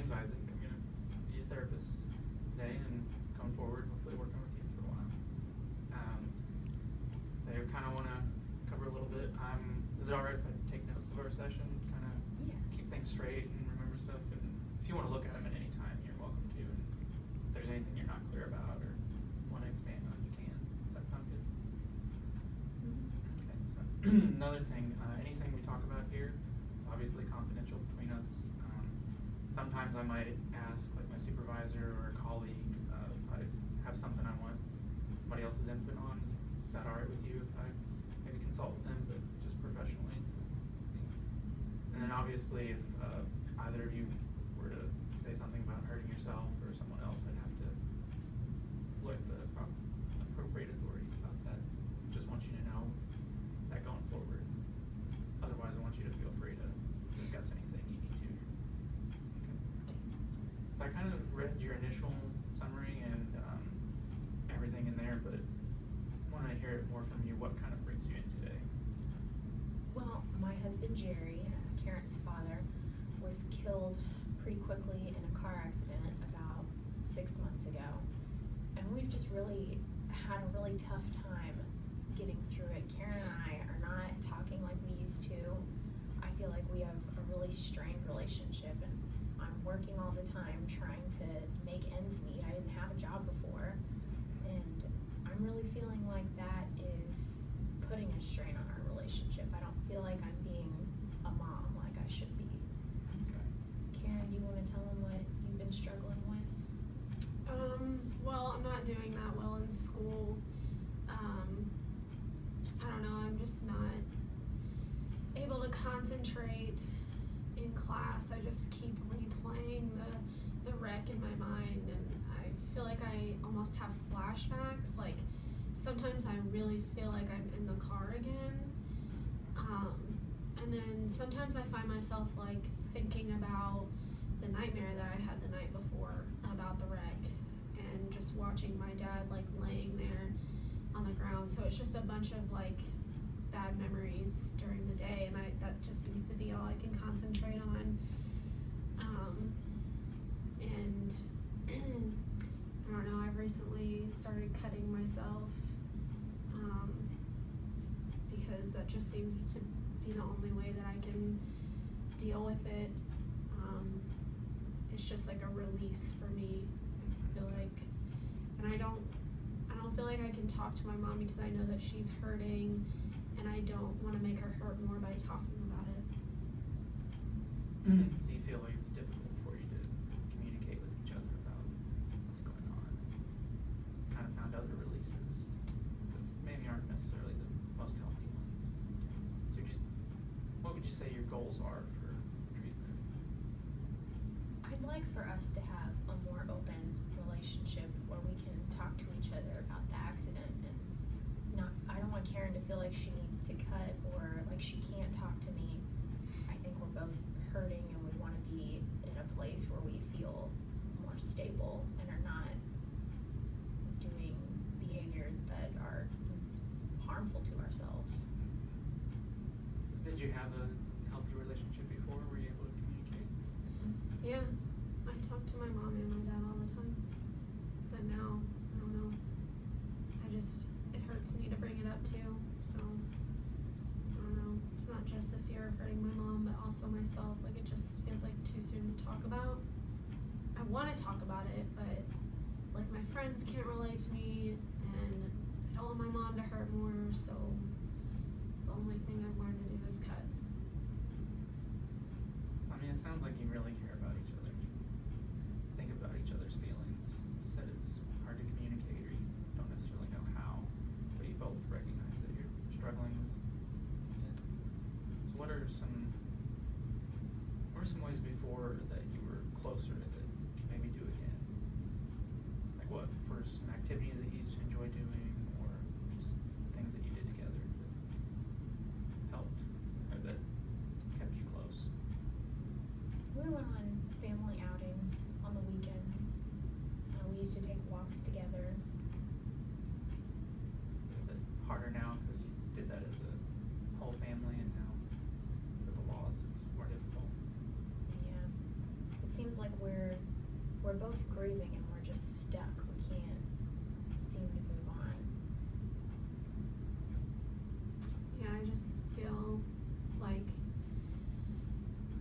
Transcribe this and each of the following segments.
name's Isaac. I'm going to be a therapist today and going forward, hopefully working with you for a while. So I kind of want to cover a little bit. Is it alright if I take notes of our session? Kind of keep things straight and remember stuff. And if you want to look at them at any time, you're welcome to. And if there's anything you're not clear about or want to expand on, you can. Does that sound good? Okay, so another thing, anything we talk about here is obviously confidential between us. Sometimes I might ask like my supervisor or a colleague if I have something I want somebody else's input on. Is that alright with you if I maybe consult with them, but just professionally? And then obviously if either of you were to say something about hurting yourself or someone else, I'd have to alert the appropriate authorities about that. Just want you to know that going forward. Otherwise, I want you to feel free to discuss anything you need to. Okay. So I kind of read your initial summary and everything in there, but I want to hear it more from you. What kind of brings you in today? Well, my husband Jerry, Karen's father, was killed pretty quickly in a car accident about 6 months ago. And we've just really had a really tough time getting through it. Karen and I are not talking like we used to. I feel like we have a really strained relationship, and I'm working all the time trying to make ends meet. I didn't have a job before, and I'm really feeling like that is putting a strain on our relationship. I don't feel like I'm being a mom like I should be. Okay. Karen, do you want to tell them what you've been struggling with? Well, I'm not doing that well in school. I don't know, I'm just not able to concentrate in class. I just keep replaying the wreck in my mind, and I feel like I almost have flashbacks. Like, sometimes I really feel like I'm in the car again. And then sometimes I find myself like thinking about the nightmare that I had the night before about the wreck, and just watching my dad like laying there on the ground. So it's just a bunch of like bad memories during the day, and that just seems to be all I can concentrate on. And I don't know, I've recently started cutting myself because that just seems to be the only way that I can deal with it. It's just like a release for me, I feel like. And I don't feel like I can talk to my mom because I know that she's hurting, and I don't want to make her hurt more by talking about it. So you feel like it's difficult for you to communicate with each other about what's going on? Kind of found other releases that maybe aren't necessarily the most healthy ones. So what would you say your goals are for treatment? I'd like for us to have a more open relationship where we can talk to each other about the accident, and I don't want Karen to feel like she needs to cut or like she can't talk to me. I think we're both hurting, and we want to be in a place where we feel more stable and are not doing behaviors that are harmful to ourselves. Did you have a healthy relationship before? Were you able to communicate? Yeah, I talk to my mom and my dad all the time, but now, I don't know, it hurts me to bring it up too, so, I don't know, it's not just the fear of hurting my mom, but also myself. Like, it just feels like too soon to talk about. I want to talk about it, but, like, my friends can't relate to me, and I don't want my mom to hurt more, so the only thing I've learned to do is cut. I mean, it sounds like you really care about each other. You think about each other's feelings. You said it's hard to communicate, or you don't necessarily know how, but you both recognize that you're struggling with it. So what are some ways before that you were closer that you maybe do again? Like what, for some activity that you enjoy doing, or just things that you did together that helped, or that kept you close? We went on family outings on the weekends. We used to take walks together. Is it harder now because you did that as a whole family, and now with the loss it's more difficult? Yeah, it's seems like we're both grieving and we're just stuck. We can't seem to move on. Yeah, I just feel like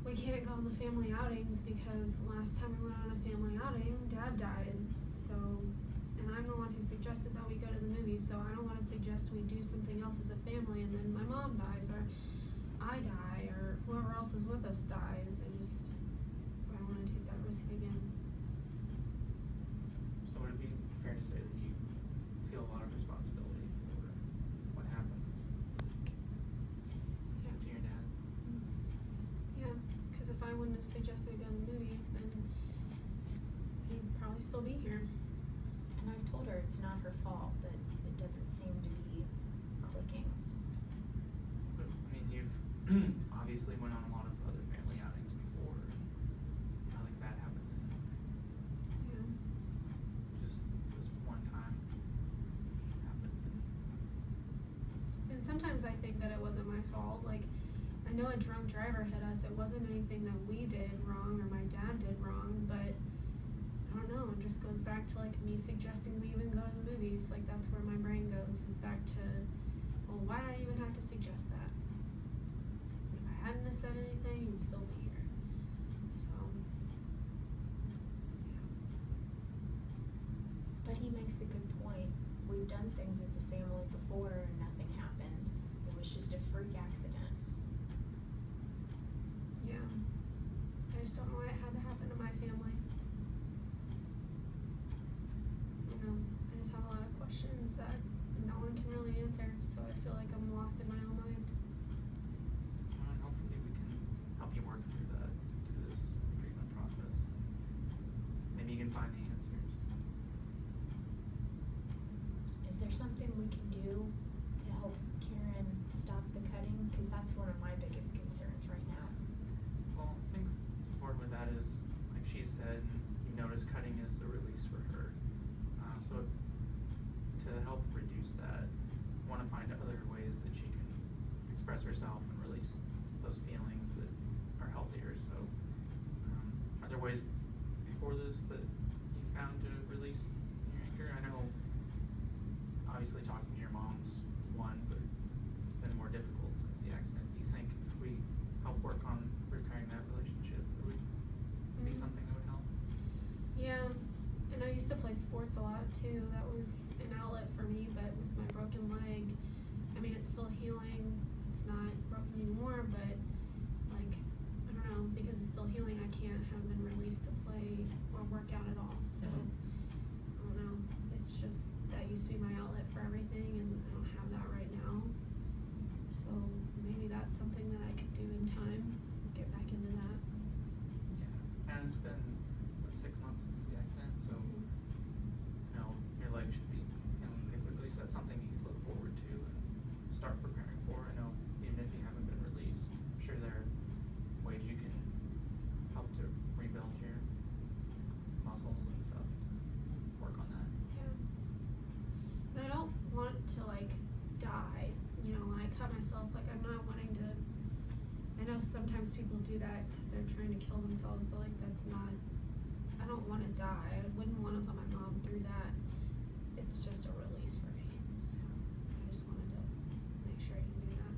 we can't go on the family outings because last time we went on a family outing, Dad died. So, and I'm the one who suggested that we go to the movies, so I don't want to suggest we do something else as a family and then my mom dies or I die or whoever else is with us dies. I don't want to take that risk again. So would it be fair to say that you feel a lot of responsibility for what happened Yeah. to your dad? Yeah, because if I wouldn't have suggested we go to the movies, then he'd probably still be here. And I've told her it's not her fault, but it doesn't seem to be clicking. But, I mean, you've obviously went on a lot of other family outings before, and nothing bad happened. Yeah. Just this one time happened. And sometimes I think that it wasn't my fault. Like, I know a drunk driver hit us. It wasn't anything that we did wrong or my dad did wrong, but I don't know. It just goes back to like me suggesting we even go to the movies. Like that's where my brain goes, is back to, well, why did I even have to suggest that? If I hadn't have said anything, he'd still be here. So, yeah. But he makes a good point. We've done things as a family before and nothing happened. It was just a freak accident. Yeah. I just don't know why it had to happen to my family. You know, I just have a lot of questions that no one can really answer, so I feel like I'm lost in my own mind. And hopefully we can help you work through this treatment process. Maybe you can find the answers. Is there something we can do to help Karen stop the cutting? Because that's one of my biggest concerns right now. Well, I think what's important with that is, like she said, you notice cutting is a release for her. So to help reduce that, I want to find other ways that she can express herself and release those feelings that are healthier. So are there ways before this that you found to release your anger? I know obviously talking to your mom's one, but it's been more difficult since the accident. Do you think if we help work on repairing that relationship, it would be something that would help? Yeah, and I used to play sports a lot too. That was an outlet for me, but with my broken leg, I mean, it's still healing. It's not broken anymore, but like, I don't know, because it's still healing, I can't have been released to play or work out at all. So, I don't know. It's just, that used to be my outlet for everything, and I don't have that right now. So, maybe that's something that I could do in time, get back into that. Yeah, and it's been, what, 6 months since the accident, so, you know, your leg should be healing pretty quickly, so that's something you can look forward to and start preparing for. I know, even if you haven't been released, I'm sure there are ways you can help to rebuild your muscles and stuff to work on that. Yeah. And I don't want to like die, you know, when I cut myself, like I'm not wanting to, I know sometimes people do that because they're trying to kill themselves, but like that's not, I don't want to die. I wouldn't want to put my mom through that. It's just a release for me. So I just wanted to make sure I can do that.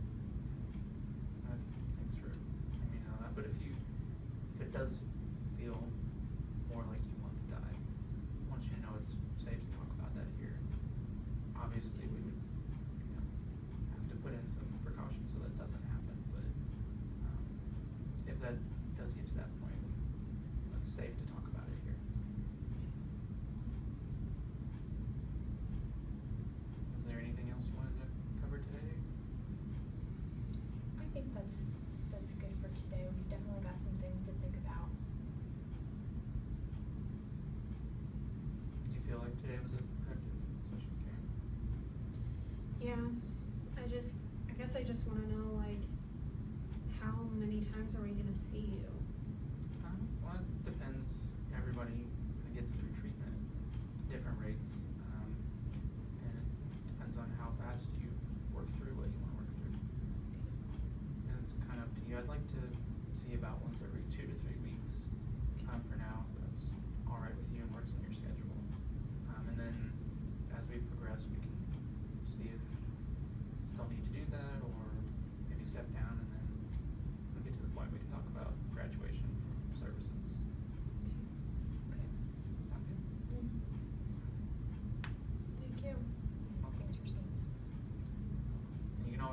Thanks for letting me know that, but if it does feel more like you want to die, I want you to know it's safe to talk about that here. Obviously, we would, you know, have to put in some precautions so that doesn't happen, but if that does get to that point, it's safe to talk about it here.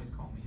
always call me